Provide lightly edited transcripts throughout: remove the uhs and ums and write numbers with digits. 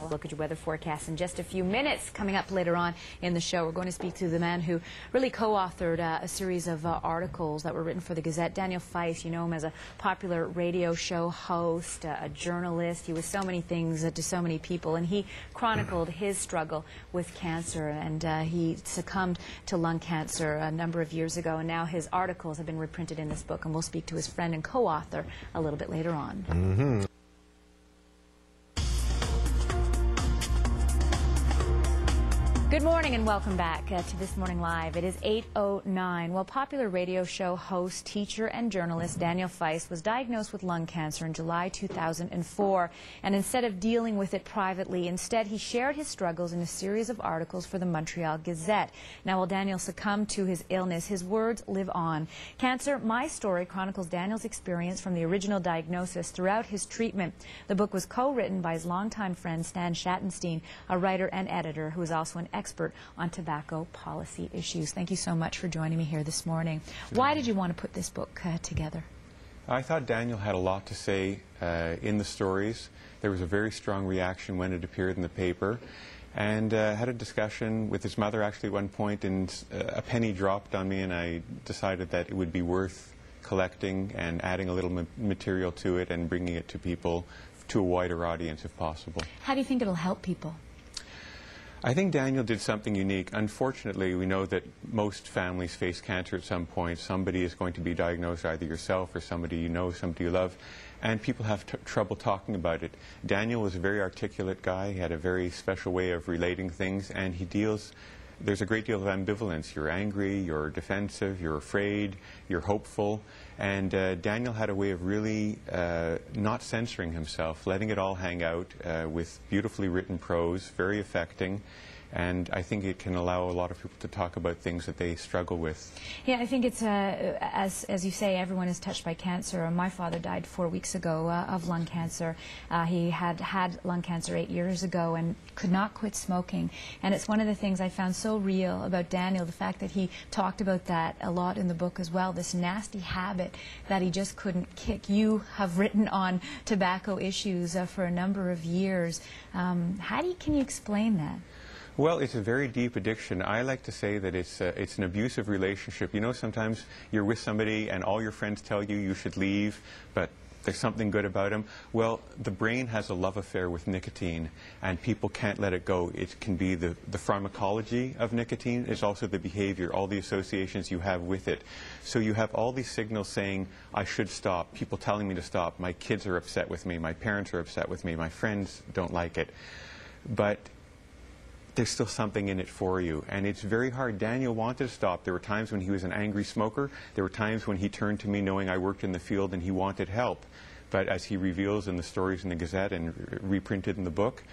Look at your weather forecast in just a few minutes. Coming up later on in the show, we're going to speak to the man who really co-authored a series of articles that were written for the Gazette. Daniel Feist, you know him as a popular radio show host, a journalist. He was so many things to so many people, and he chronicled his struggle with cancer, and he succumbed to lung cancer a number of years ago, and now his articles have been reprinted in this book, and we'll speak to his friend and co-author a little bit later on. Mm-hmm. Good morning and welcome back to This Morning Live. It is 8:09. Well, popular radio show host, teacher, and journalist Daniel Feist was diagnosed with lung cancer in July 2004. And instead of dealing with it privately, instead he shared his struggles in a series of articles for the Montreal Gazette. Now, while Daniel succumbed to his illness, his words live on. Cancer, My Story chronicles Daniel's experience from the original diagnosis throughout his treatment. The book was co-written by his longtime friend Stan Shatenstein, a writer and editor who is also an expert on tobacco policy issues. Thank you so much for joining me here this morning. Why did you want to put this book together? I thought Daniel had a lot to say in the stories. There was a very strong reaction when it appeared in the paper, and had a discussion with his mother actually at one point, and a penny dropped on me, and I decided that it would be worth collecting and adding a little material to it and bringing it to people, to a wider audience if possible. How do you think it'll help people? I think Daniel did something unique. Unfortunately, we know that most families face cancer at some point. Somebody is going to be diagnosed, either yourself or somebody you know, somebody you love, and people have trouble talking about it. Daniel was a very articulate guy. He had a very special way of relating things, and there's a great deal of ambivalence. You're angry, you're defensive, you're afraid, you're hopeful. And Daniel had a way of really not censoring himself, letting it all hang out with beautifully written prose, very affecting. And I think it can allow a lot of people to talk about things that they struggle with. Yeah, I think it's, as you say, everyone is touched by cancer. My father died 4 weeks ago of lung cancer. He had lung cancer 8 years ago and could not quit smoking. And it's one of the things I found so real about Daniel, the fact that he talked about that a lot in the book as well, this nasty habit that he just couldn't kick. You have written on tobacco issues for a number of years. Can you explain that? Well, it's a very deep addiction. I like to say that it's an abusive relationship. You know, sometimes you're with somebody and all your friends tell you you should leave, but there's something good about them. Well, the brain has a love affair with nicotine, and people can't let it go. It can be the pharmacology of nicotine. It's also the behavior, all the associations you have with it. So you have all these signals saying, I should stop, people telling me to stop, my kids are upset with me, my parents are upset with me, my friends don't like it. But there's still something in it for you, and it's very hard. Daniel wanted to stop. There were times when he was an angry smoker. There were times when he turned to me knowing I worked in the field and he wanted help. But as he reveals in the stories in the Gazette and reprinted in the book,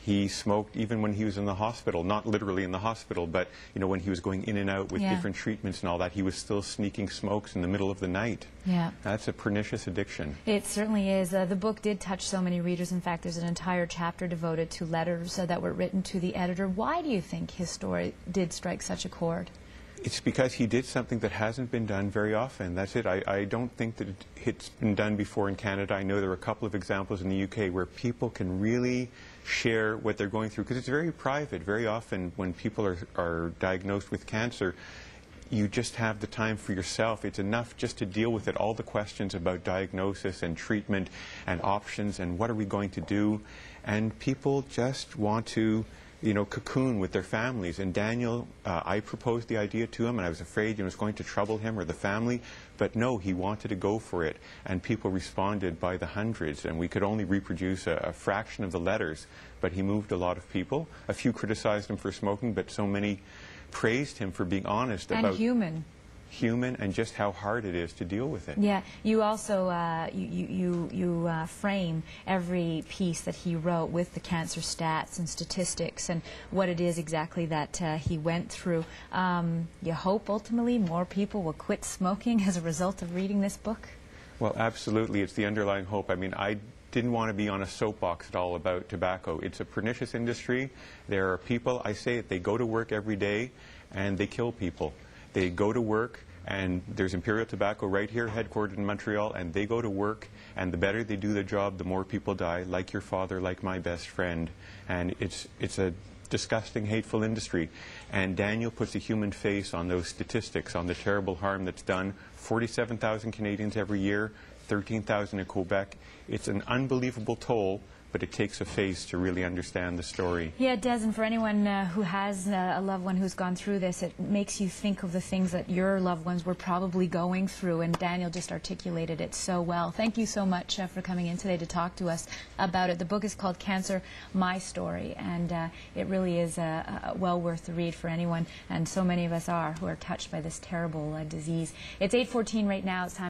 he smoked even when he was in the hospital, not literally in the hospital, but you know, when he was going in and out with different treatments and all that, he was still sneaking smokes in the middle of the night. Yeah. That's a pernicious addiction. It certainly is. The book did touch so many readers. In fact, there's an entire chapter devoted to letters that were written to the editor. Why do you think his story did strike such a chord? It's because he did something that hasn't been done very often. That's it. I don't think that it's been done before in Canada. I know there are a couple of examples in the UK where people can really share what they're going through, because it's very private. Very often when people are diagnosed with cancer, you just have the time for yourself. It's enough just to deal with it, all the questions about diagnosis and treatment and options and what are we going to do. And people just want to, you know, cocoon with their families. And Daniel, I proposed the idea to him, and I was afraid it was going to trouble him or the family, but no, he wanted to go for it, and people responded by the hundreds, and we could only reproduce a fraction of the letters, but he moved a lot of people. A few criticized him for smoking, but so many praised him for being honest about human and just how hard it is to deal with it. Yeah, you also you frame every piece that he wrote with the cancer stats and statistics and what it is exactly that he went through. You hope ultimately more people will quit smoking as a result of reading this book? Well, absolutely. It's the underlying hope. I mean, I didn't want to be on a soapbox at all about tobacco. It's a pernicious industry. There are people, I say it, they go to work every day and they kill people. They go to work And there's Imperial Tobacco right here, headquartered in Montreal, and they go to work, and the better they do the job, the more people die, like your father, like my best friend. And it's a disgusting, hateful industry. And Daniel puts a human face on those statistics, on the terrible harm that's done. 47,000 Canadians every year, 13,000 in Quebec. It's an unbelievable toll, but it takes a face to really understand the story. Yeah, it does, and for anyone who has a loved one who's gone through this, it makes you think of the things that your loved ones were probably going through, and Daniel just articulated it so well. Thank you so much for coming in today to talk to us about it. The book is called Cancer, My Story, and it really is well worth the read for anyone, and so many of us are, who are touched by this terrible disease. It's 8:14 right now. It's time